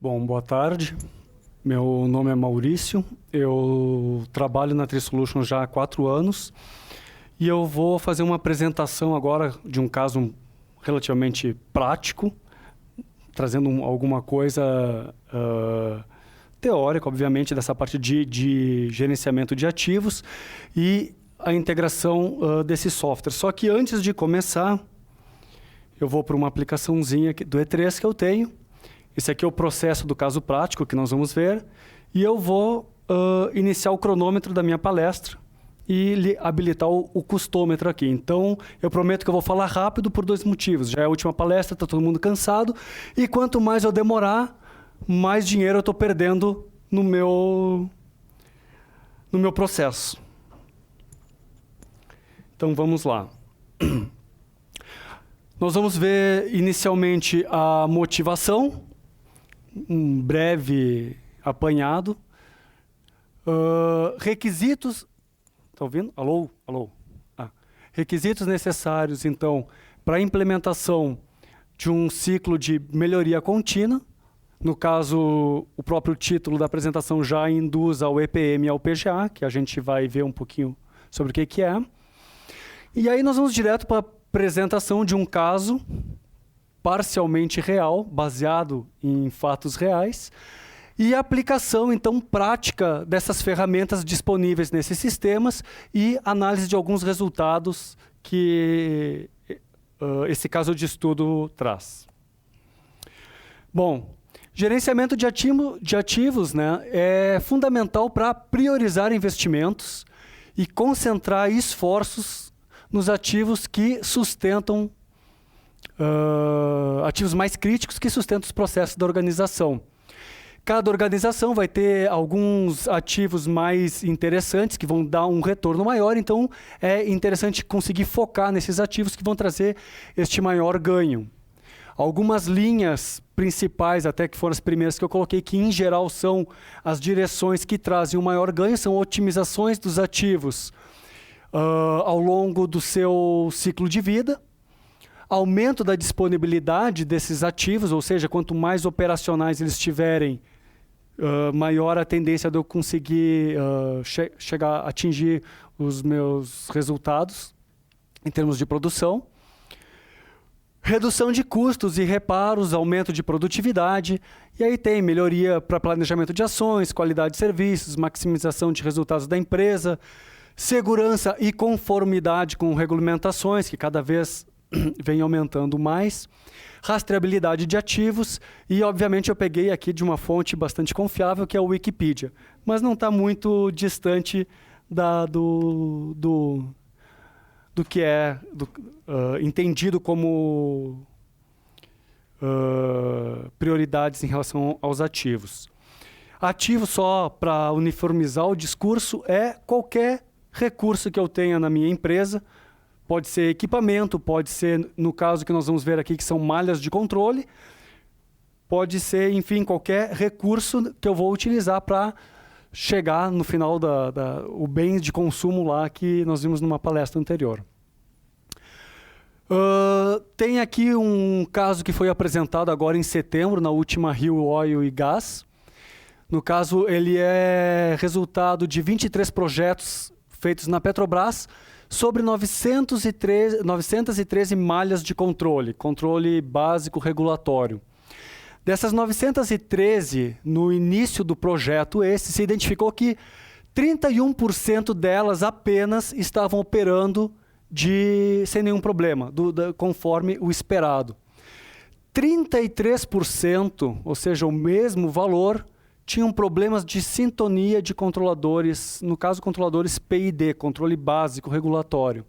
Bom, boa tarde. Meu nome é Maurício, eu trabalho na Trisolutions já há 4 anos e eu vou fazer uma apresentação agora de um caso relativamente prático, trazendo alguma coisa teórica, obviamente, dessa parte de gerenciamento de ativos e a integração desse software. Só que antes de começar, eu vou para uma aplicaçãozinha do E3 que eu tenho. Esse aqui é o processo do caso prático que nós vamos ver. E eu vou iniciar o cronômetro da minha palestra e habilitar o custômetro aqui. Então, eu prometo que eu vou falar rápido por 2 motivos. Já é a última palestra, está todo mundo cansado. E quanto mais eu demorar, mais dinheiro eu estou perdendo no meu processo. Então, vamos lá. Nós vamos ver inicialmente a motivação, um breve apanhado. Requisitos... Está ouvindo? Alô? Alô? Requisitos necessários, então, para a implementação de um ciclo de melhoria contínua. No caso, o próprio título da apresentação já induz ao EPM e ao PGA, que a gente vai ver um pouquinho sobre o que é. E aí nós vamos direto para a apresentação de um caso parcialmente real, baseado em fatos reais, e a aplicação, então, prática dessas ferramentas disponíveis nesses sistemas e análise de alguns resultados que esse caso de estudo traz. Bom, gerenciamento de ativos, né, é fundamental para priorizar investimentos e concentrar esforços nos ativos que sustentam ativos mais críticos que sustentam os processos da organização. Cada organização vai ter alguns ativos mais interessantes que vão dar um retorno maior, então é interessante conseguir focar nesses ativos que vão trazer este maior ganho. Algumas linhas principais, até que foram as primeiras que eu coloquei, que em geral são as direções que trazem o maior ganho, são otimizações dos ativos ao longo do seu ciclo de vida, aumento da disponibilidade desses ativos, ou seja, quanto mais operacionais eles tiverem, maior a tendência de eu conseguir chegar a atingir os meus resultados em termos de produção. Redução de custos e reparos, aumento de produtividade, e aí tem melhoria para planejamento de ações, qualidade de serviços, maximização de resultados da empresa, segurança e conformidade com regulamentações, que cada vez vem aumentando mais, rastreabilidade de ativos e, obviamente, eu peguei aqui de uma fonte bastante confiável, que é o Wikipedia, mas não está muito distante do que é entendido como prioridades em relação aos ativos. Ativo, só para uniformizar o discurso, é qualquer recurso que eu tenha na minha empresa. Pode ser equipamento, pode ser, no caso que nós vamos ver aqui, que são malhas de controle, pode ser, enfim, qualquer recurso que eu vou utilizar para chegar no final o bem de consumo lá que nós vimos numa palestra anterior. Tem aqui um caso que foi apresentado agora em setembro, na última Rio Oil e Gas. No caso, ele é resultado de 23 projetos feitos na Petrobras, sobre 913 malhas de controle básico regulatório. Dessas 913, no início do projeto se identificou que 31% delas apenas estavam operando sem nenhum problema, conforme o esperado. 33%, ou seja, o mesmo valor, tinham problemas de sintonia de controladores, no caso, controladores PID, controle básico regulatório.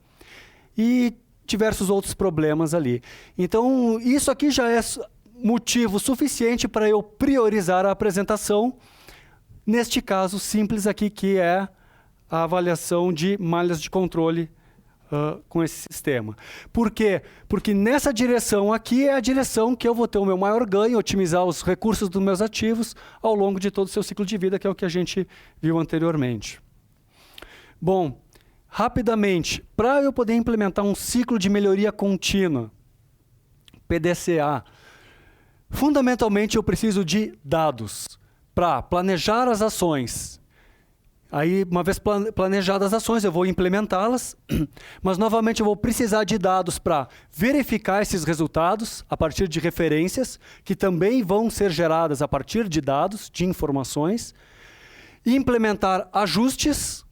E diversos outros problemas ali. Então, isso aqui já é motivo suficiente para eu priorizar a apresentação, neste caso simples aqui, que é a avaliação de malhas de controle com esse sistema. Por quê? Porque nessa direção aqui é a direção que eu vou ter o meu maior ganho, otimizar os recursos dos meus ativos ao longo de todo o seu ciclo de vida, que é o que a gente viu anteriormente. Bom, rapidamente, para eu poder implementar um ciclo de melhoria contínua, PDCA, Fundamentalmente, eu preciso de dados para planejar as ações. Aí, uma vez planejadas as ações, eu vou implementá-las, mas novamente eu vou precisar de dados para verificar esses resultados a partir de referências, que também vão ser geradas a partir de dados, de informações, e implementar ajustes.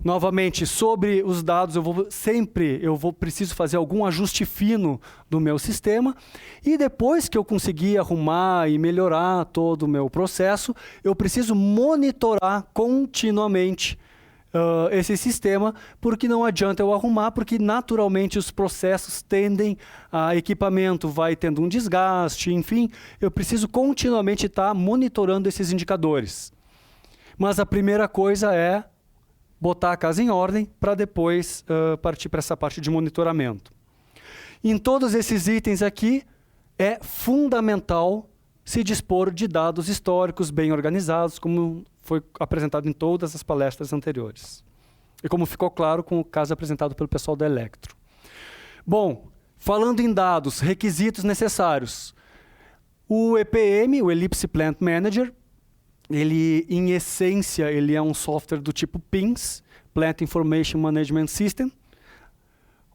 Novamente, sobre os dados, preciso fazer algum ajuste fino do meu sistema, e depois que eu conseguir arrumar e melhorar todo o meu processo, eu preciso monitorar continuamente esse sistema, porque não adianta eu arrumar, porque naturalmente os processos tendem, equipamento vai tendo um desgaste, enfim, eu preciso continuamente estar monitorando esses indicadores. Mas a primeira coisa é botar a casa em ordem para depois partir para essa parte de monitoramento. Em todos esses itens aqui, é fundamental se dispor de dados históricos bem organizados, como foi apresentado em todas as palestras anteriores. E como ficou claro com o caso apresentado pelo pessoal da Electro. Bom, falando em dados, requisitos necessários. O EPM, o Ellipse Plant Manager, ele, em essência, ele é um software do tipo PIMS, Plant Information Management System,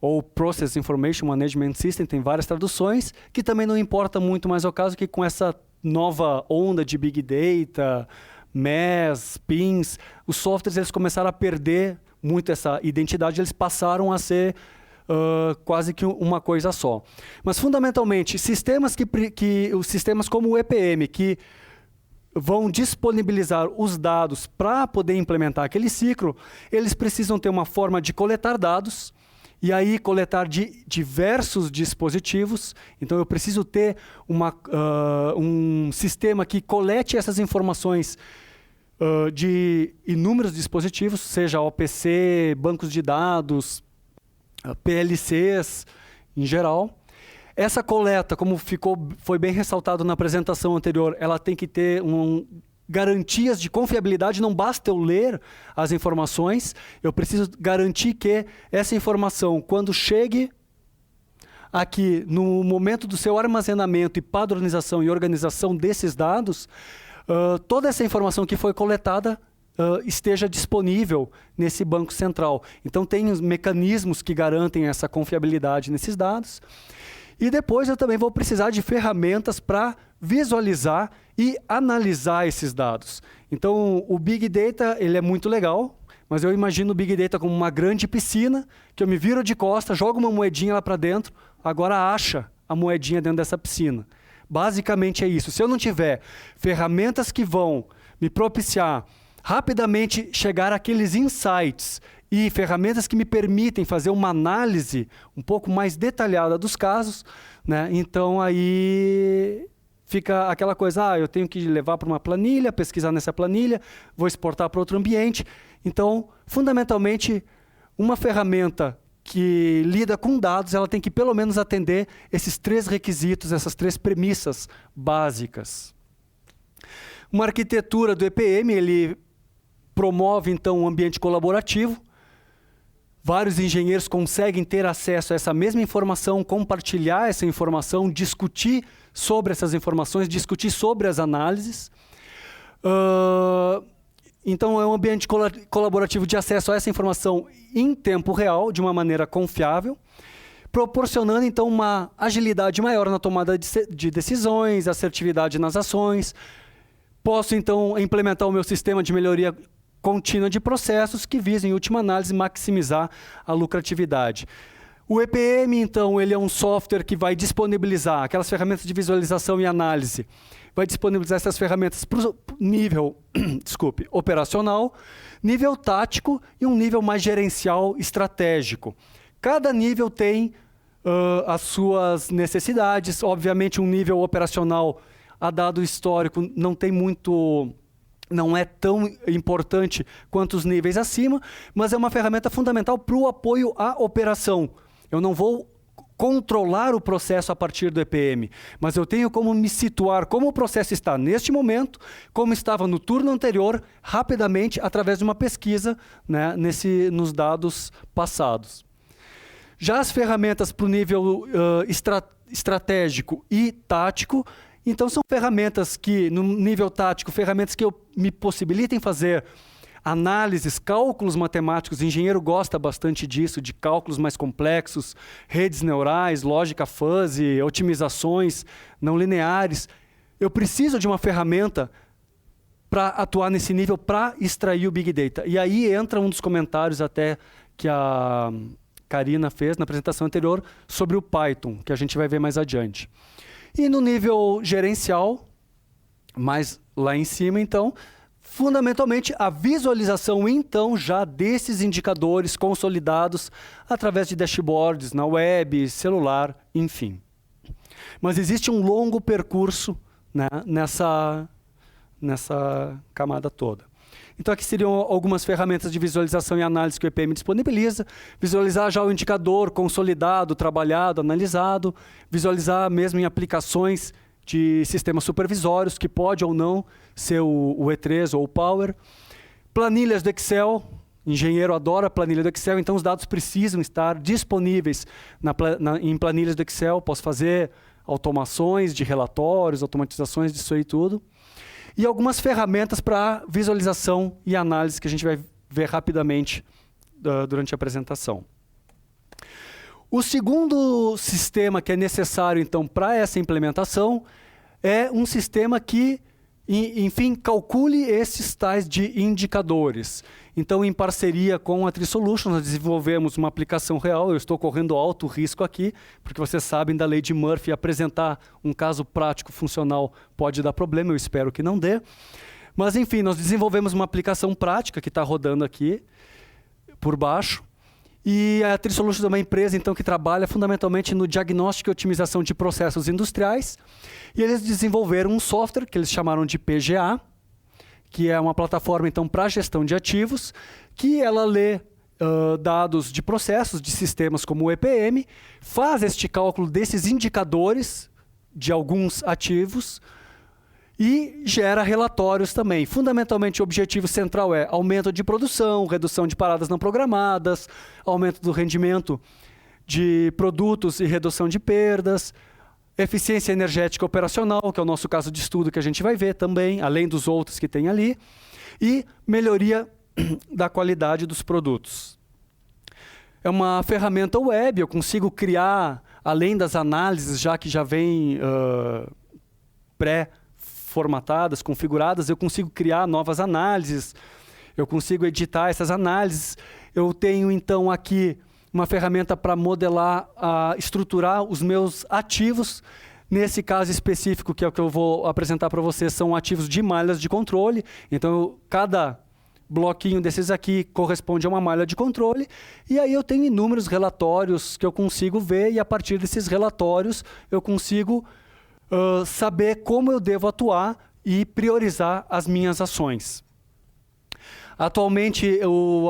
ou Process Information Management System, tem várias traduções, que também não importa muito, mas é o caso que com essa nova onda de Big Data, MES, PIMS, os softwares eles começaram a perder muito essa identidade, eles passaram a ser quase que uma coisa só. Mas, fundamentalmente, sistemas os sistemas como o EPM, que vão disponibilizar os dados para poder implementar aquele ciclo, eles precisam ter uma forma de coletar dados, e aí coletar de diversos dispositivos. Então, eu preciso ter um sistema que colete essas informações de inúmeros dispositivos, seja OPC, bancos de dados, PLCs em geral. Essa coleta, como foi bem ressaltado na apresentação anterior, ela tem que ter garantias de confiabilidade, não basta eu ler as informações, eu preciso garantir que essa informação, quando chegue aqui no momento do seu armazenamento e padronização e organização desses dados, toda essa informação que foi coletada esteja disponível nesse banco central. Então, tem os mecanismos que garantem essa confiabilidade nesses dados. E depois eu também vou precisar de ferramentas para visualizar e analisar esses dados. Então, o Big Data ele é muito legal, mas eu imagino o Big Data como uma grande piscina, que eu me viro de costas, jogo uma moedinha lá para dentro, agora acha a moedinha dentro dessa piscina. Basicamente é isso. Se eu não tiver ferramentas que vão me propiciar rapidamente chegar àqueles insights e ferramentas que me permitem fazer uma análise um pouco mais detalhada dos casos, né? Então, aí fica aquela coisa, eu tenho que levar para uma planilha, pesquisar nessa planilha, vou exportar para outro ambiente. Então, fundamentalmente, uma ferramenta que lida com dados, ela tem que pelo menos atender esses 3 requisitos, essas 3 premissas básicas. Uma arquitetura do EPM, ele promove, então, um ambiente colaborativo. Vários engenheiros conseguem ter acesso a essa mesma informação, compartilhar essa informação, discutir sobre essas informações, discutir sobre as análises. Então, é um ambiente colaborativo de acesso a essa informação em tempo real, de uma maneira confiável, proporcionando, então, uma agilidade maior na tomada de decisões, assertividade nas ações. Posso, então, implementar o meu sistema de melhoria contínua de processos que visam, em última análise, maximizar a lucratividade. O EPM, então, ele é um software que vai disponibilizar aquelas ferramentas de visualização e análise, vai disponibilizar essas ferramentas para o nível operacional, nível tático e um nível mais gerencial estratégico. Cada nível tem as suas necessidades. Obviamente, um nível operacional, a dado histórico, não é tão importante quanto os níveis acima, mas é uma ferramenta fundamental para o apoio à operação. Eu não vou controlar o processo a partir do EPM, mas eu tenho como me situar como o processo está neste momento, como estava no turno anterior, rapidamente, através de uma pesquisa, né, nos dados passados. Já as ferramentas para o nível estratégico e tático, Então, são ferramentas que, no nível tático, ferramentas que me possibilitem fazer análises, cálculos matemáticos. O engenheiro gosta bastante disso, de cálculos mais complexos, redes neurais, lógica fuzzy, otimizações não lineares. Eu preciso de uma ferramenta para atuar nesse nível, para extrair o Big Data. E aí entra um dos comentários até que a Karina fez na apresentação anterior sobre o Python, que a gente vai ver mais adiante. E no nível gerencial, mais lá em cima, então, fundamentalmente, a visualização, então, já desses indicadores consolidados através de dashboards na web, celular, enfim. Mas existe um longo percurso, né, nessa camada toda. Então, aqui seriam algumas ferramentas de visualização e análise que o EPM disponibiliza. Visualizar já o indicador consolidado, trabalhado, analisado. Visualizar mesmo em aplicações de sistemas supervisórios, que pode ou não ser o E3 ou o Power. Planilhas do Excel. Engenheiro adora planilha do Excel, então os dados precisam estar disponíveis em planilhas do Excel. Posso fazer automações de relatórios, automatizações disso aí tudo. E algumas ferramentas para visualização e análise que a gente vai ver rapidamente durante a apresentação. O segundo sistema que é necessário, então, para essa implementação é um sistema que, enfim, calcule esses tais de indicadores. Então, em parceria com a Trisolutions, nós desenvolvemos uma aplicação real. Eu estou correndo alto risco aqui, porque vocês sabem da lei de Murphy, apresentar um caso prático funcional pode dar problema, eu espero que não dê. Mas, enfim, nós desenvolvemos uma aplicação prática que está rodando aqui, por baixo. E a Trisolutions é uma empresa, então, que trabalha fundamentalmente no diagnóstico e otimização de processos industriais. E eles desenvolveram um software que eles chamaram de PGA, que é uma plataforma, então, para gestão de ativos, que ela lê dados de processos, de sistemas como o EPM, faz este cálculo desses indicadores de alguns ativos e gera relatórios também. Fundamentalmente, o objetivo central é aumento de produção, redução de paradas não programadas, aumento do rendimento de produtos e redução de perdas, eficiência energética operacional, que é o nosso caso de estudo que a gente vai ver também, além dos outros que tem ali, e melhoria da qualidade dos produtos. É uma ferramenta web, eu consigo criar, além das análises já que já vem pré-formatadas, configuradas, eu consigo criar novas análises, eu consigo editar essas análises. Eu tenho, então, aqui uma ferramenta para modelar, estruturar os meus ativos. Nesse caso específico, que é o que eu vou apresentar para vocês, são ativos de malhas de controle. Então, cada bloquinho desses aqui corresponde a uma malha de controle. E aí eu tenho inúmeros relatórios que eu consigo ver, e a partir desses relatórios eu consigo saber como eu devo atuar e priorizar as minhas ações. Atualmente,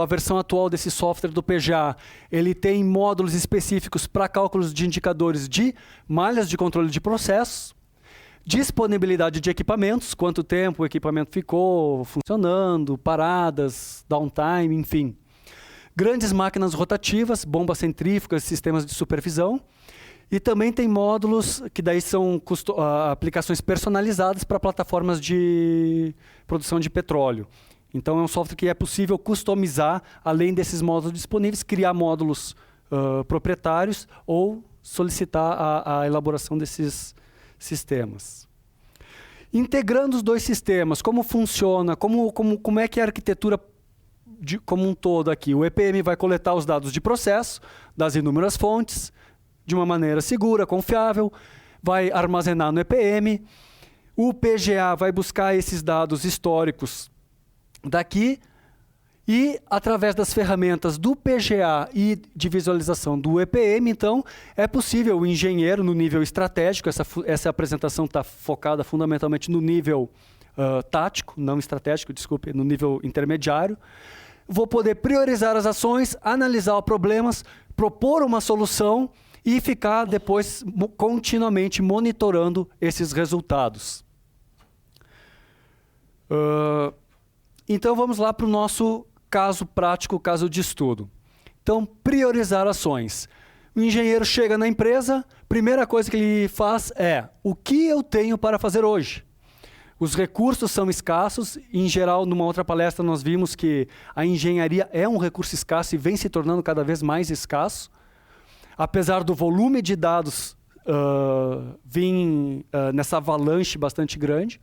a versão atual desse software do PGA, ele tem módulos específicos para cálculos de indicadores de malhas de controle de processos, disponibilidade de equipamentos, quanto tempo o equipamento ficou funcionando, paradas, downtime, enfim. Grandes máquinas rotativas, bombas centrífugas, sistemas de supervisão. E também tem módulos que daí são aplicações personalizadas para plataformas de produção de petróleo. Então, é um software que é possível customizar, além desses módulos disponíveis, criar módulos proprietários ou solicitar a elaboração desses sistemas. Integrando os dois sistemas, como funciona, como é que é a arquitetura como um todo aqui? O EPM vai coletar os dados de processo das inúmeras fontes, de uma maneira segura, confiável, vai armazenar no EPM. O PGA vai buscar esses dados históricos daqui e, através das ferramentas do PGA e de visualização do EPM, então, é possível o engenheiro no nível estratégico, essa apresentação está focada fundamentalmente no nível tático, não estratégico, desculpe, no nível intermediário. Vou poder priorizar as ações, analisar os problemas, propor uma solução e ficar depois continuamente monitorando esses resultados. Então, vamos lá para o nosso caso prático, caso de estudo. Então, priorizar ações. O engenheiro chega na empresa, primeira coisa que ele faz é: o que eu tenho para fazer hoje? Os recursos são escassos. Em geral, numa outra palestra, nós vimos que a engenharia é um recurso escasso e vem se tornando cada vez mais escasso. Apesar do volume de dados vir nessa avalanche bastante grande.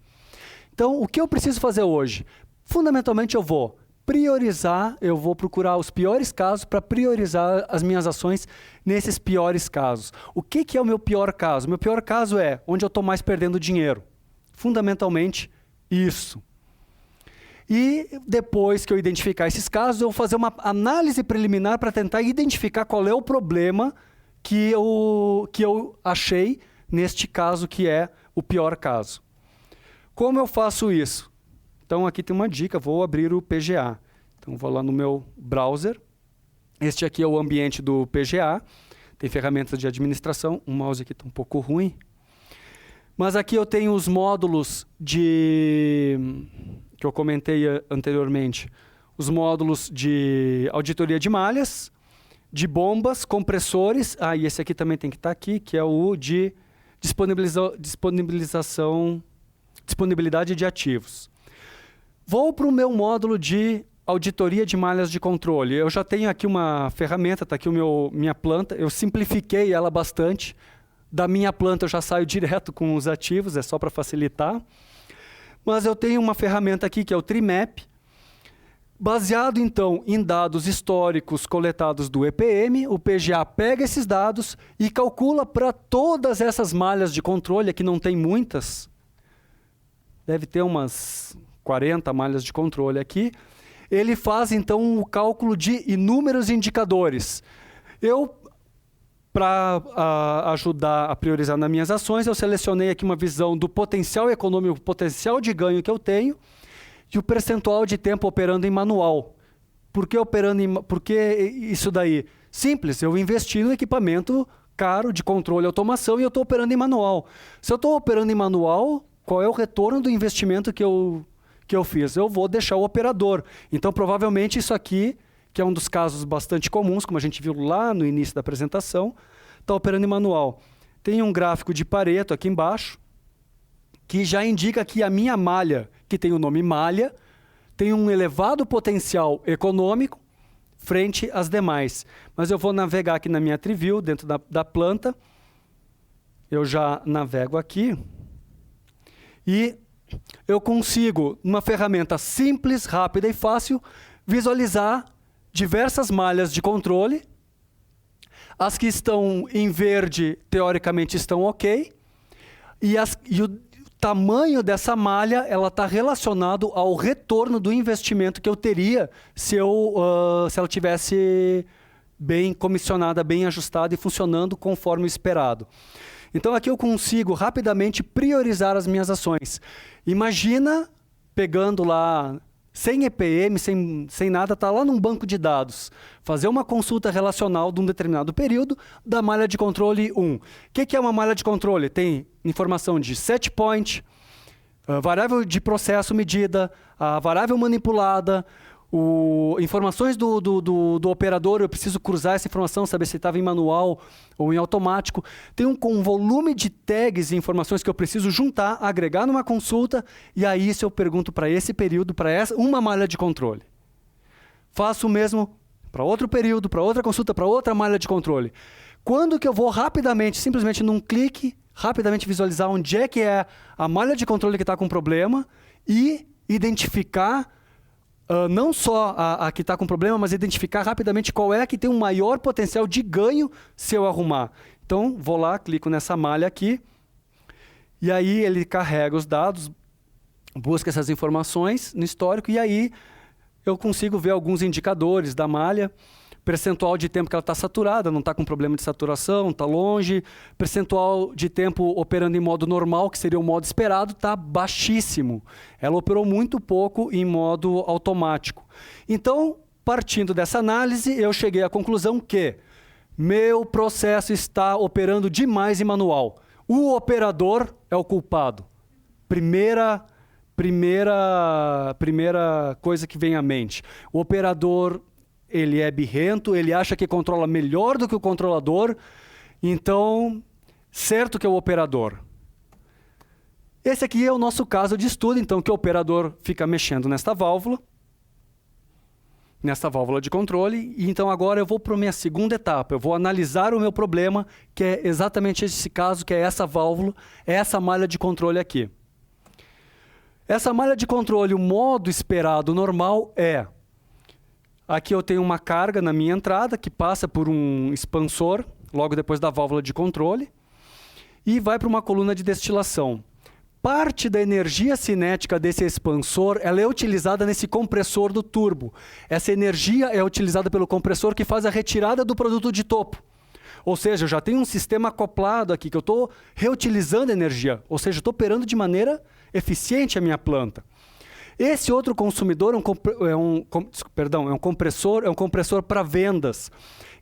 Então, o que eu preciso fazer hoje? Fundamentalmente, eu vou priorizar, eu vou procurar os piores casos para priorizar as minhas ações nesses piores casos. O que é o meu pior caso? O meu pior caso é onde eu estou mais perdendo dinheiro. Fundamentalmente, isso. E depois que eu identificar esses casos, eu vou fazer uma análise preliminar para tentar identificar qual é o problema que eu achei neste caso, que é o pior caso. Como eu faço isso? Então, aqui tem uma dica, vou abrir o PGA. Então, vou lá no meu browser. Este aqui é o ambiente do PGA. Tem ferramentas de administração. O mouse aqui está um pouco ruim. Mas aqui eu tenho os módulos que eu comentei anteriormente. Os módulos de auditoria de malhas, de bombas, compressores. E esse aqui também tem que estar aqui, que é o de disponibilidade de ativos. Vou para o meu módulo de auditoria de malhas de controle. Eu já tenho aqui uma ferramenta, está aqui minha planta. Eu simplifiquei ela bastante. Da minha planta eu já saio direto com os ativos, é só para facilitar. Mas eu tenho uma ferramenta aqui que é o Trimap, baseado então em dados históricos coletados do EPM. O PGA pega esses dados e calcula para todas essas malhas de controle, aqui não tem muitas, deve ter umas 40 malhas de controle aqui. Ele faz então o cálculo de inúmeros indicadores. Para ajudar a priorizar nas minhas ações, eu selecionei aqui uma visão do potencial econômico, potencial de ganho que eu tenho e o percentual de tempo operando em manual. Por que isso daí? Simples, eu investi no equipamento caro de controle e automação e eu estou operando em manual. Se eu estou operando em manual, qual é o retorno do investimento que eu fiz? Eu vou deixar o operador. Então, provavelmente, isso aqui, que é um dos casos bastante comuns, como a gente viu lá no início da apresentação, está operando em manual. Tem um gráfico de Pareto aqui embaixo, que já indica que a minha malha, que tem o nome malha, tem um elevado potencial econômico frente às demais. Mas eu vou navegar aqui na minha TreeView, dentro da planta. Eu já navego aqui. E eu consigo, numa ferramenta simples, rápida e fácil, visualizar diversas malhas de controle. As que estão em verde, teoricamente, estão ok. E o tamanho dessa malha está relacionado ao retorno do investimento que eu teria se ela tivesse bem comissionada, bem ajustada e funcionando conforme o esperado. Então, aqui eu consigo rapidamente priorizar as minhas ações. Imagina pegando lá, sem EPM, sem nada, está lá num banco de dados, fazer uma consulta relacional de um determinado período da malha de controle 1. O que é uma malha de controle? Tem informação de set point, variável de processo medida, a variável manipulada, informações do operador. Eu preciso cruzar essa informação, saber se estava em manual ou em automático. Tem um volume de tags e informações que eu preciso juntar, agregar numa consulta, e aí se eu pergunto para esse período, para uma malha de controle. Faço o mesmo para outro período, para outra consulta, para outra malha de controle. Quando que eu vou rapidamente, simplesmente num clique, rapidamente visualizar onde é que é a malha de controle que está com problema e identificar não só a que está com problema, mas identificar rapidamente qual é a que tem um maior potencial de ganho se eu arrumar. Então, vou lá, clico nessa malha aqui, e aí ele carrega os dados, busca essas informações no histórico, e aí eu consigo ver alguns indicadores da malha, percentual de tempo que ela está saturada, não está com problema de saturação, está longe, percentual de tempo operando em modo normal, que seria o modo esperado, está baixíssimo. Ela operou muito pouco em modo automático. Então, partindo dessa análise, eu cheguei à conclusão que meu processo está operando demais em manual. O operador é o culpado. Primeira coisa que vem à mente. O operador ele é birrento, ele acha que controla melhor do que o controlador, então, certo que é o operador. Esse aqui é o nosso caso de estudo, então, que o operador fica mexendo nesta válvula de controle, e então agora eu vou para a minha segunda etapa, eu vou analisar o meu problema, que é exatamente esse caso, que é essa válvula, é essa malha de controle aqui. Essa malha de controle, o modo esperado normal é, aqui eu tenho uma carga na minha entrada, que passa por um expansor, logo depois da válvula de controle, e vai para uma coluna de destilação. Parte da energia cinética desse expansor, ela é utilizada nesse compressor do turbo. Essa energia é utilizada pelo compressor que faz a retirada do produto de topo. Ou seja, eu já tenho um sistema acoplado aqui, que eu estou reutilizando energia. Ou seja, estou operando de maneira eficiente a minha planta. Esse outro consumidor é um compressor para vendas.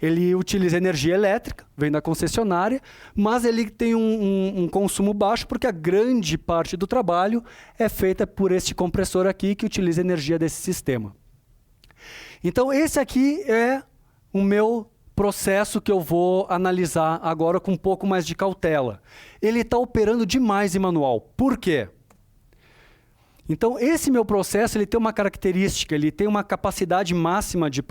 Ele utiliza energia elétrica, vem da concessionária, mas ele tem um consumo baixo porque a grande parte do trabalho é feita por este compressor aqui que utiliza energia desse sistema. Então esse aqui é o meu processo que eu vou analisar agora com um pouco mais de cautela. Ele está operando demais em manual. Por quê? Então, esse meu processo ele tem uma característica, ele tem uma capacidade máxima de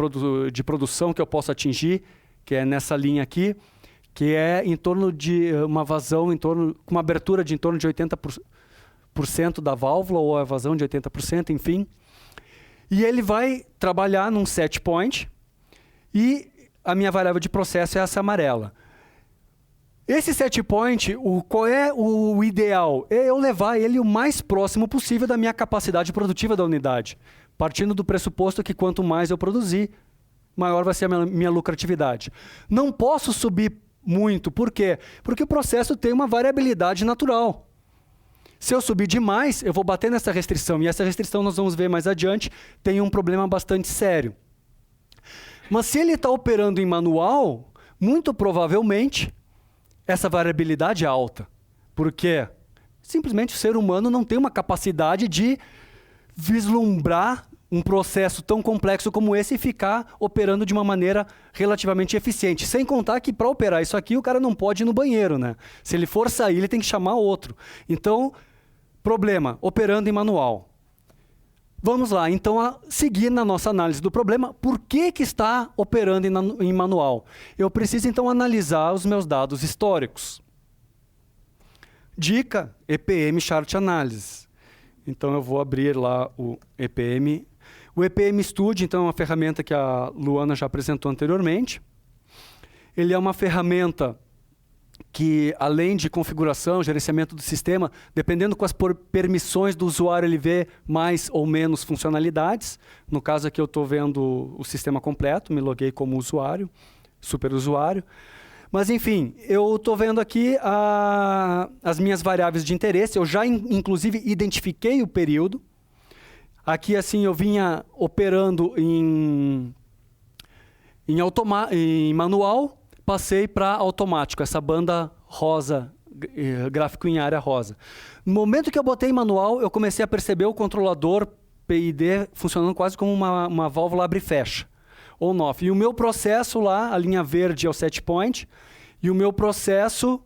produção que eu posso atingir, que é nessa linha aqui, que é em torno de uma vazão, com uma abertura de em torno de 80% da válvula, ou a vazão de 80%, enfim. E ele vai trabalhar num set point, e a minha variável de processo é essa amarela. Esse set point, qual é o ideal? É eu levar ele o mais próximo possível da minha capacidade produtiva da unidade, partindo do pressuposto que quanto mais eu produzir, maior vai ser a minha lucratividade. Não posso subir muito, por quê? Porque o processo tem uma variabilidade natural. Se eu subir demais, eu vou bater nessa restrição, e essa restrição nós vamos ver mais adiante, tem um problema bastante sério. Mas se ele está operando em manual, muito provavelmente essa variabilidade é alta. Por quê? Simplesmente o ser humano não tem uma capacidade de vislumbrar um processo tão complexo como esse e ficar operando de uma maneira relativamente eficiente. Sem contar que para operar isso aqui o cara não pode ir no banheiro, né? Se ele for sair, ele tem que chamar outro. Então, problema, operando em manual. Vamos lá, então, a seguir na nossa análise do problema, por que está operando em manual? Eu preciso, então, analisar os meus dados históricos. Dica, EPM Chart Analysis. Então, eu vou abrir lá o EPM. O EPM Studio, então, é uma ferramenta que a Luana já apresentou anteriormente. Ele é uma ferramenta que, além de configuração, gerenciamento do sistema, dependendo com as permissões do usuário, ele vê mais ou menos funcionalidades. No caso aqui eu estou vendo o sistema completo, me loguei como usuário, superusuário. Mas enfim, eu estou vendo aqui as minhas variáveis de interesse, eu já inclusive identifiquei o período. Aqui assim eu vinha operando em manual, passei para automático, essa banda rosa, gráfico em área rosa. No momento que eu botei em manual, eu comecei a perceber o controlador PID funcionando quase como uma válvula abre e fecha, on-off. E o meu processo lá, a linha verde é o set point, e o meu processo,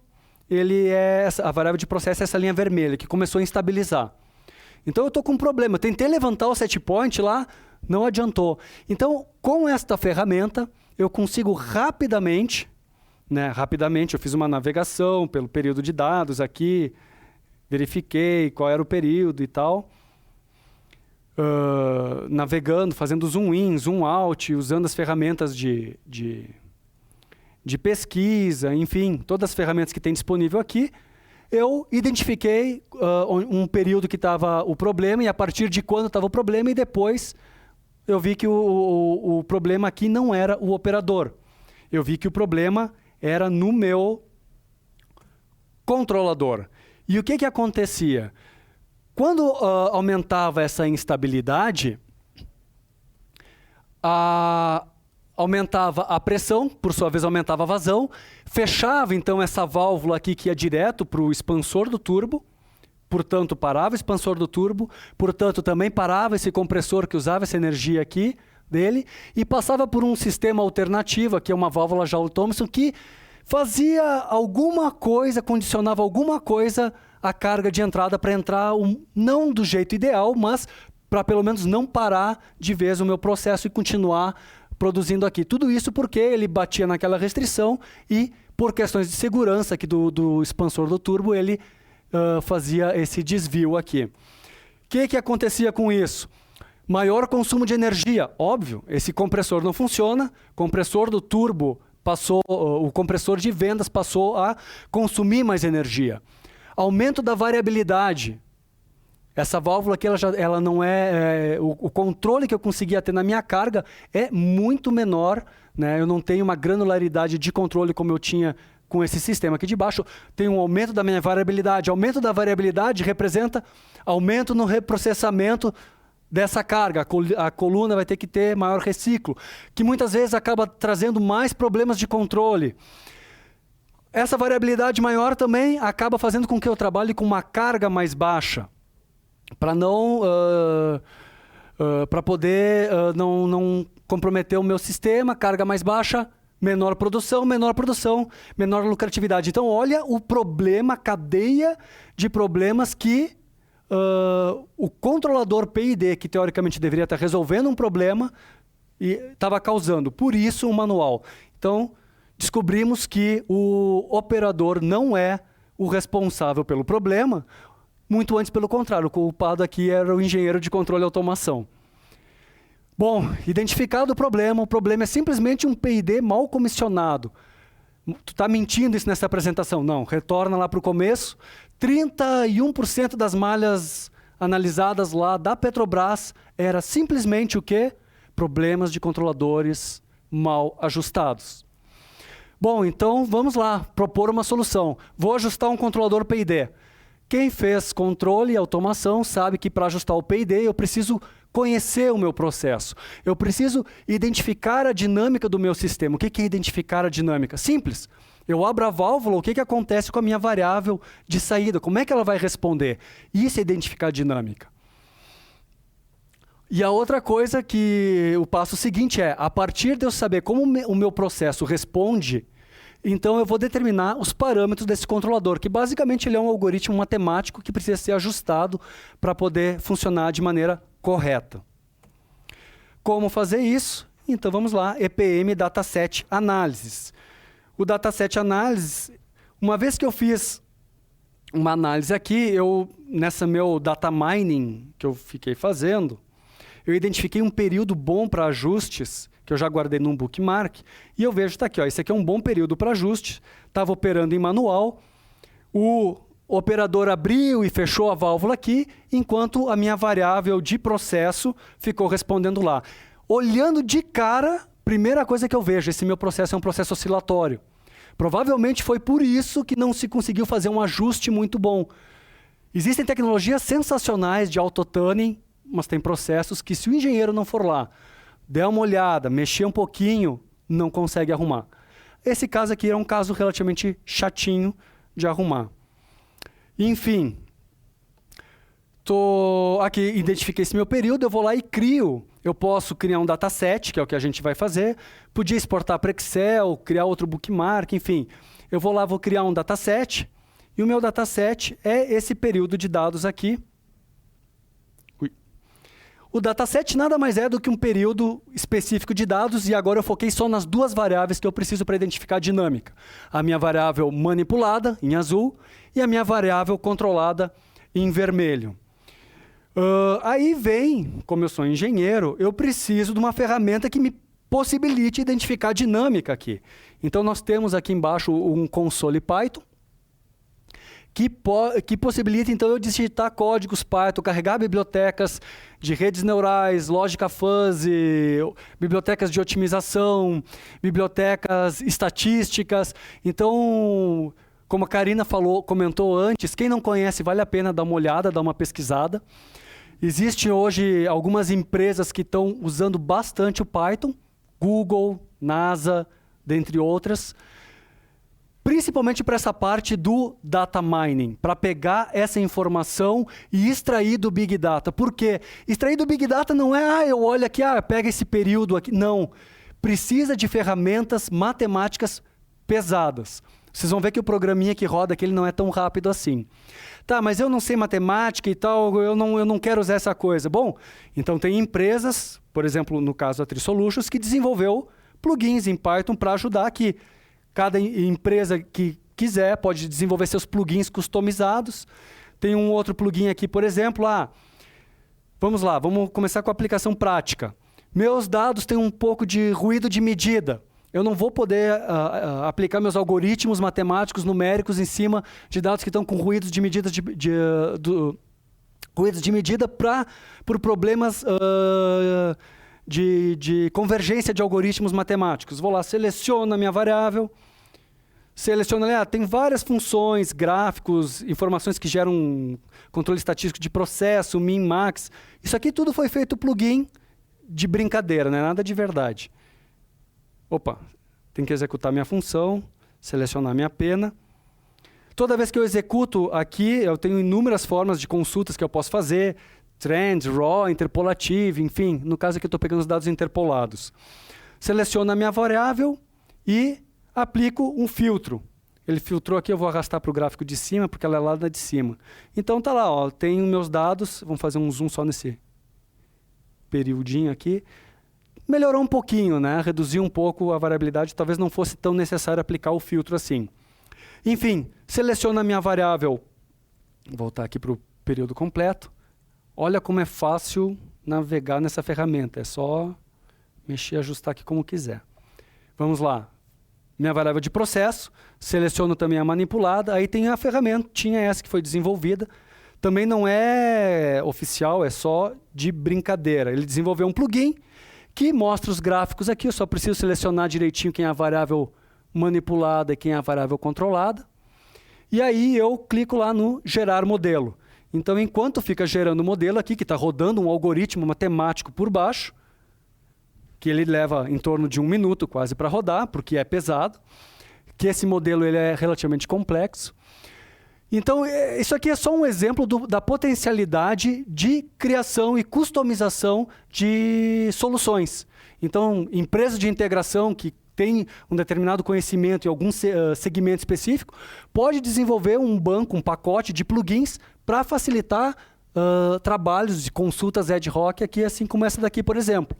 a variável de processo é essa linha vermelha, que começou a instabilizar. Então eu estou com um problema, eu tentei levantar o set point lá, não adiantou. Então, com esta ferramenta, eu consigo rapidamente, eu fiz uma navegação pelo período de dados aqui, verifiquei qual era o período e tal, navegando, fazendo zoom in, zoom out, usando as ferramentas de pesquisa, enfim, todas as ferramentas que tem disponível aqui, eu identifiquei um período que estava o problema e a partir de quando estava o problema, e depois eu vi que o problema aqui não era o operador. Eu vi que o problema era no meu controlador. E o que acontecia? Quando aumentava essa instabilidade, aumentava a pressão, por sua vez aumentava a vazão, fechava então essa válvula aqui que ia direto para o expansor do turbo, portanto parava o expansor do turbo, portanto também parava esse compressor que usava essa energia aqui dele e passava por um sistema alternativo, que é uma válvula Joule-Thomson, que fazia alguma coisa, condicionava alguma coisa à carga de entrada para entrar, não do jeito ideal, mas para pelo menos não parar de vez o meu processo e continuar produzindo aqui. Tudo isso porque ele batia naquela restrição e, por questões de segurança aqui do expansor do turbo, ele fazia esse desvio aqui. O que acontecia com isso? Maior consumo de energia, óbvio, esse compressor não funciona, compressor do turbo o compressor de vendas passou a consumir mais energia. Aumento da variabilidade. Essa válvula aqui, ela não o controle que eu conseguia ter na minha carga é muito menor, né? Eu não tenho uma granularidade de controle como eu tinha com esse sistema aqui de baixo. Tem um aumento da minha variabilidade. Aumento da variabilidade representa aumento no reprocessamento dessa carga. A coluna vai ter que ter maior reciclo, que muitas vezes acaba trazendo mais problemas de controle. Essa variabilidade maior também acaba fazendo com que eu trabalhe com uma carga mais baixa, para poder não comprometer o meu sistema. Carga mais baixa, menor produção, menor lucratividade. Então, olha o problema, a cadeia de problemas que o controlador PID, que teoricamente deveria estar resolvendo um problema, estava causando. Por isso, o manual. Então, descobrimos que o operador não é o responsável pelo problema, muito antes pelo contrário. O culpado aqui era o engenheiro de controle e automação. Bom, identificado o problema é simplesmente um PID mal comissionado. Tu está mentindo isso nessa apresentação? Não, retorna lá para o começo. 31% das malhas analisadas lá da Petrobras era simplesmente o quê? Problemas de controladores mal ajustados. Bom, então vamos lá, propor uma solução. Vou ajustar um controlador PID. Quem fez controle e automação sabe que para ajustar o PID eu preciso conhecer o meu processo. Eu preciso identificar a dinâmica do meu sistema. O que é identificar a dinâmica? Simples. Eu abro a válvula, o que acontece com a minha variável de saída? Como é que ela vai responder? Isso é identificar a dinâmica. E a outra coisa que o passo seguinte é, a partir de eu saber como o meu processo responde, então eu vou determinar os parâmetros desse controlador, que basicamente ele é um algoritmo matemático que precisa ser ajustado para poder funcionar de maneira correta. Como fazer isso? Então vamos lá, EPM Dataset Análises. O Dataset Análises, uma vez que eu fiz uma análise aqui, nessa meu data mining que eu fiquei fazendo, eu identifiquei um período bom para ajustes, que eu já guardei num bookmark, e eu vejo, está aqui, ó, esse aqui é um bom período para ajustes, estava operando em manual, o operador abriu e fechou a válvula aqui, enquanto a minha variável de processo ficou respondendo lá. Olhando de cara, primeira coisa que eu vejo, esse meu processo é um processo oscilatório. Provavelmente foi por isso que não se conseguiu fazer um ajuste muito bom. Existem tecnologias sensacionais de autotuning, mas tem processos que, se o engenheiro não for lá, der uma olhada, mexer um pouquinho, não consegue arrumar. Esse caso aqui é um caso relativamente chatinho de arrumar. Enfim, aqui identifiquei esse meu período, eu vou lá e crio. Eu posso criar um dataset, que é o que a gente vai fazer. Podia exportar para Excel, criar outro bookmark, enfim. Eu vou lá, vou criar um dataset. E o meu dataset é esse período de dados aqui. O dataset nada mais é do que um período específico de dados, e agora eu foquei só nas duas variáveis que eu preciso para identificar a dinâmica. A minha variável manipulada, em azul, e a minha variável controlada, em vermelho. Aí vem, como eu sou engenheiro, eu preciso de uma ferramenta que me possibilite identificar a dinâmica aqui. Então, nós temos aqui embaixo um console Python, que possibilita, então, eu digitar códigos Python, carregar bibliotecas de redes neurais, lógica fuzzy, bibliotecas de otimização, bibliotecas estatísticas. Então, como a Karina comentou antes, quem não conhece, vale a pena dar uma olhada, dar uma pesquisada. Existem hoje algumas empresas que estão usando bastante o Python, Google, NASA, dentre outras. principalmente para essa parte do data mining, para pegar essa informação e extrair do Big Data. Por quê? Extrair do Big Data não é, eu olho aqui, pega esse período aqui. Não. Precisa de ferramentas matemáticas pesadas. Vocês vão ver que o programinha que roda aqui ele não é tão rápido assim. Tá, mas eu não sei matemática e tal, eu não quero usar essa coisa. Bom, então tem empresas, por exemplo, no caso da Trisolutions, que desenvolveu plugins em Python para ajudar aqui. Cada empresa que quiser pode desenvolver seus plugins customizados. Tem um outro plugin aqui, por exemplo, vamos lá, vamos começar com a aplicação prática. Meus dados têm um pouco de ruído de medida. Eu não vou poder aplicar meus algoritmos matemáticos numéricos em cima de dados que estão com ruídos de medida ruídos de medida por problemas de convergência de algoritmos matemáticos. Vou lá, seleciono a minha variável, seleciono ali, tem várias funções, gráficos, informações que geram controle estatístico de processo, min, max. Isso aqui tudo foi feito plugin de brincadeira, não é nada de verdade. Opa, tem que executar minha função, selecionar minha pena. Toda vez que eu executo aqui, eu tenho inúmeras formas de consultas que eu posso fazer, trend, raw, interpolative, enfim, no caso aqui eu estou pegando os dados interpolados. Seleciono a minha variável e aplico um filtro. Ele filtrou aqui, eu vou arrastar para o gráfico de cima, porque ela é lá de cima. Então tá lá, tenho meus dados, vamos fazer um zoom só nesse periodinho aqui. Melhorou um pouquinho, né? Reduziu um pouco a variabilidade, talvez não fosse tão necessário aplicar o filtro assim. Enfim, seleciono a minha variável, vou voltar aqui para o período completo. Olha como é fácil navegar nessa ferramenta, é só mexer e ajustar aqui como quiser. Vamos lá, minha variável de processo, seleciono também a manipulada, aí tem a ferramentinha essa que foi desenvolvida, também não é oficial, é só de brincadeira. Ele desenvolveu um plugin que mostra os gráficos aqui, eu só preciso selecionar direitinho quem é a variável manipulada e quem é a variável controlada. E aí eu clico lá no gerar modelo. Então, enquanto fica gerando o modelo aqui, que está rodando um algoritmo matemático por baixo, que ele leva em torno de 1 minuto quase para rodar, porque é pesado, que esse modelo ele é relativamente complexo. Então, isso aqui é só um exemplo da potencialidade de criação e customização de soluções. Então, empresas de integração que têm um determinado conhecimento em algum segmento específico, pode desenvolver um banco, um pacote de plugins para facilitar trabalhos de consultas ad hoc aqui, assim como essa daqui, por exemplo.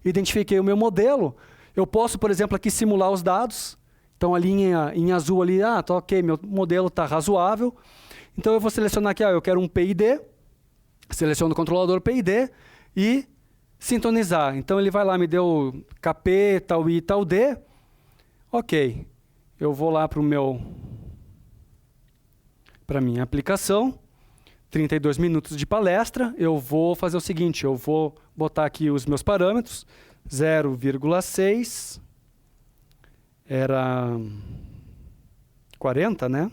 Identifiquei o meu modelo, eu posso, por exemplo, aqui simular os dados. Então, a linha em azul ali, tá ok, meu modelo está razoável. Então, eu vou selecionar aqui, eu quero um PID, seleciono o controlador PID e sintonizar. Então, ele vai lá, me deu KP, tal I, tal D. Ok, eu vou lá para a minha aplicação, 32 minutos de palestra, eu vou fazer o seguinte, eu vou botar aqui os meus parâmetros, 0,6... era 40, né?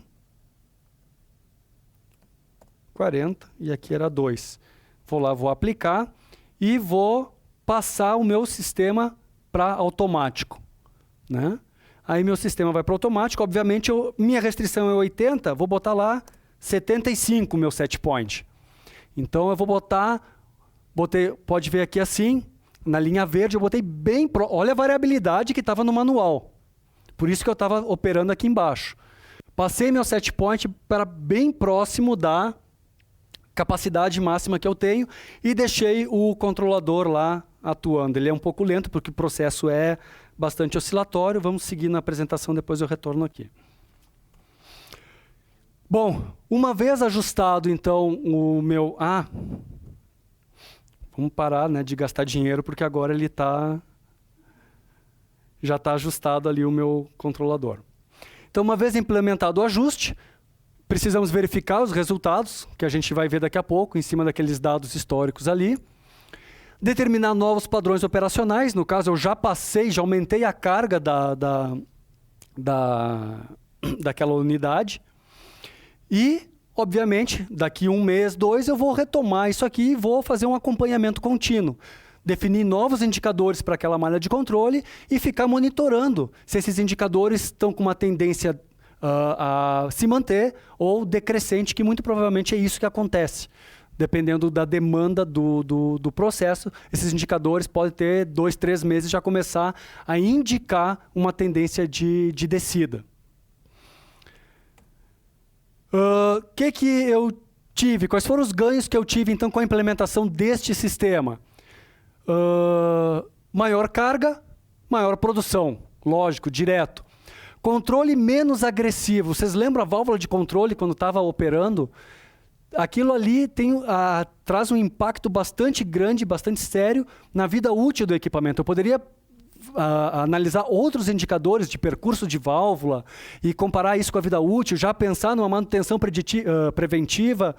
40, e aqui era 2. Vou lá, vou aplicar e vou passar o meu sistema para automático, né? Aí meu sistema vai para automático, obviamente minha restrição é 80, vou botar lá 75 meu set point. Então eu vou pode ver aqui assim, na linha verde eu botei bem, olha a variabilidade que estava no manual. Por isso que eu estava operando aqui embaixo. Passei meu set point para bem próximo da capacidade máxima que eu tenho e deixei o controlador lá atuando. Ele é um pouco lento porque o processo é bastante oscilatório. Vamos seguir na apresentação, depois eu retorno aqui. Bom, uma vez ajustado então o meu... vamos parar, né, de gastar dinheiro porque agora ele já está ajustado ali o meu controlador. Então, uma vez implementado o ajuste, precisamos verificar os resultados, que a gente vai ver daqui a pouco, em cima daqueles dados históricos ali. Determinar novos padrões operacionais, no caso eu já aumentei a carga daquela unidade. E, obviamente, daqui 1 mês, 2, eu vou retomar isso aqui e vou fazer um acompanhamento contínuo. Definir novos indicadores para aquela malha de controle e ficar monitorando se esses indicadores estão com uma tendência a se manter ou decrescente, que muito provavelmente é isso que acontece. Dependendo da demanda do processo, esses indicadores podem ter 2, 3 meses já começar a indicar uma tendência de descida. Que eu tive? Quais foram os ganhos que eu tive então com a implementação deste sistema? Maior carga, maior produção, lógico, direto. Controle menos agressivo. Vocês lembram a válvula de controle quando estava operando? Aquilo ali traz um impacto bastante grande, bastante sério na vida útil do equipamento. Eu poderia analisar outros indicadores de percurso de válvula e comparar isso com a vida útil, já pensar numa manutenção preventiva,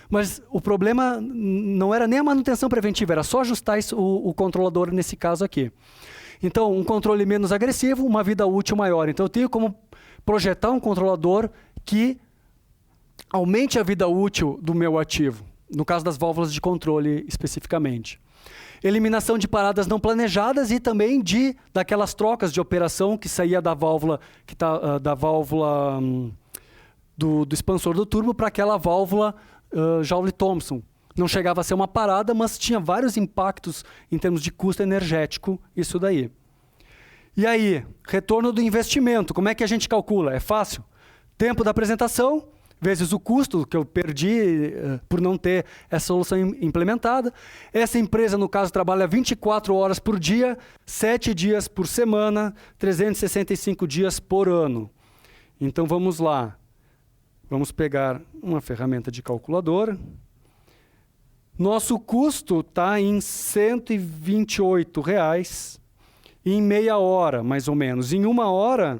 mas o problema não era nem a manutenção preventiva, era só ajustar o controlador nesse caso aqui. Então, um controle menos agressivo, uma vida útil maior. Então, eu tenho como projetar um controlador que aumente a vida útil do meu ativo, no caso das válvulas de controle especificamente. Eliminação de paradas não planejadas e também daquelas trocas de operação que saía da válvula, do expansor do turbo para aquela válvula Joule-Thomson. Não chegava a ser uma parada, mas tinha vários impactos em termos de custo energético, isso daí. E aí, retorno do investimento, como é que a gente calcula? É fácil. Tempo da apresentação, vezes o custo que eu perdi por não ter essa solução implementada. Essa empresa, no caso, trabalha 24 horas por dia, 7 dias por semana, 365 dias por ano. Então, vamos lá. Vamos pegar uma ferramenta de calculadora. Nosso custo está em R$ 128,00 em meia hora, mais ou menos. Em 1 hora,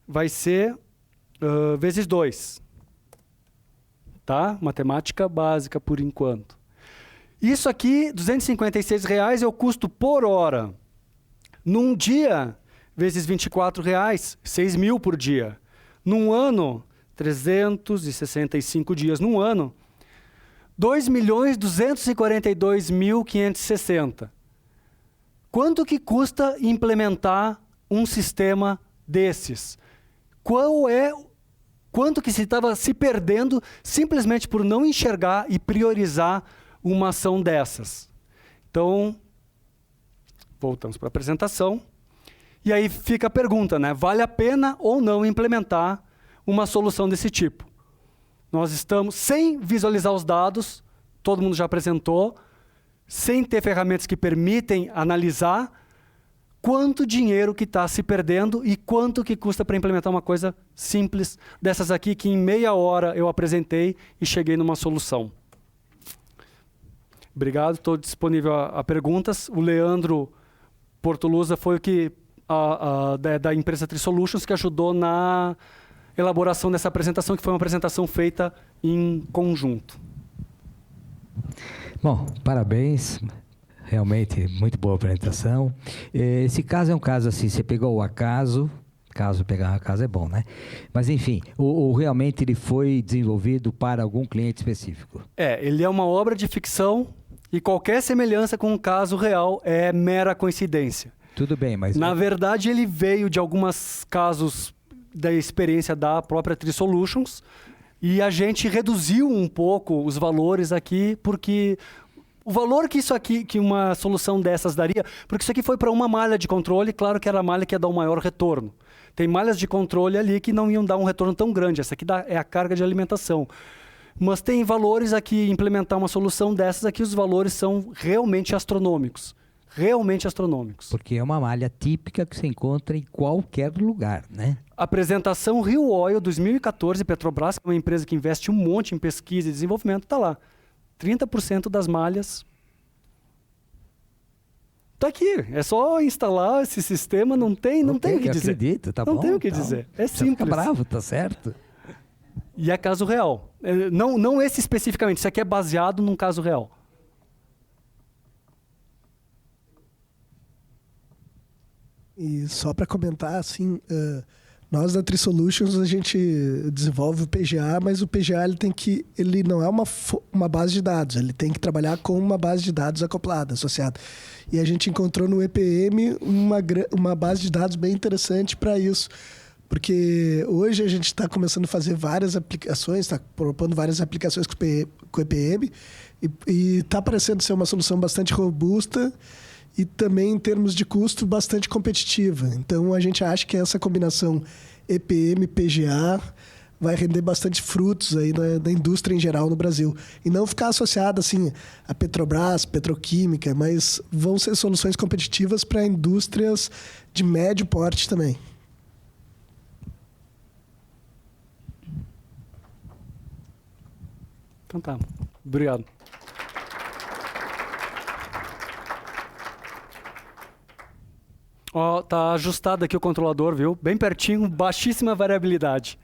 vai ser vezes 2. Tá? Matemática básica por enquanto. Isso aqui, R$ 256,00 é o custo por hora. Num dia, vezes R$ 24,00, 6.000 por dia. Num ano, 365 dias num ano, 2.242.560. Quanto que custa implementar um sistema desses? Quanto que se estava se perdendo simplesmente por não enxergar e priorizar uma ação dessas? Então, voltamos para a apresentação. E aí fica a pergunta, né? Vale a pena ou não implementar uma solução desse tipo? Nós estamos sem visualizar os dados, todo mundo já apresentou, sem ter ferramentas que permitem analisar quanto dinheiro que está se perdendo e quanto que custa para implementar uma coisa simples dessas aqui que em meia hora eu apresentei e cheguei numa solução. Obrigado, estou disponível a perguntas. O Leandro Portolusa foi o que da empresa Tri-Solutions que ajudou na elaboração dessa apresentação, que foi uma apresentação feita em conjunto. Bom, parabéns. Realmente, muito boa apresentação. Esse caso é um caso assim, você pegou o acaso pegar um acaso é bom, né? Mas enfim, realmente ele foi desenvolvido para algum cliente específico. Ele é uma obra de ficção e qualquer semelhança com um caso real é mera coincidência. Tudo bem, mas... Na verdade, ele veio de alguns casos da experiência da própria Tri-Solutions e a gente reduziu um pouco os valores aqui, porque o valor que uma solução dessas daria, porque isso aqui foi para uma malha de controle, claro que era a malha que ia dar um maior retorno. Tem malhas de controle ali que não iam dar um retorno tão grande, essa aqui é a carga de alimentação. Mas tem valores aqui, implementar uma solução dessas aqui, os valores são realmente astronômicos. Realmente astronômicos. Porque é uma malha típica que se encontra em qualquer lugar, né? Apresentação Rio Oil 2014, Petrobras, que é uma empresa que investe um monte em pesquisa e desenvolvimento, está lá. 30% das malhas. Está aqui. É só instalar esse sistema, não tem o que dizer. Acredito, tá não bom. Tem o que dizer. É simples. Fica bravo, tá certo. E é caso real. Não esse especificamente, isso aqui é baseado num caso real. E só para comentar, assim, nós da Tri-Solutions a gente desenvolve o PGA, mas o PGA ele não é uma base de dados, ele tem que trabalhar com uma base de dados acoplada, associada. E a gente encontrou no EPM uma base de dados bem interessante para isso, Porque hoje a gente está começando a fazer várias aplicações, está propondo várias aplicações com EPM e está parecendo ser uma solução bastante robusta e também, em termos de custo, bastante competitiva. Então, a gente acha que essa combinação EPM-PGA vai render bastante frutos aí da indústria em geral no Brasil. E não ficar associada assim, a Petrobras, petroquímica, mas vão ser soluções competitivas para indústrias de médio porte também. Então tá. Obrigado. Ó, tá ajustado aqui o controlador, viu? Bem pertinho, baixíssima variabilidade.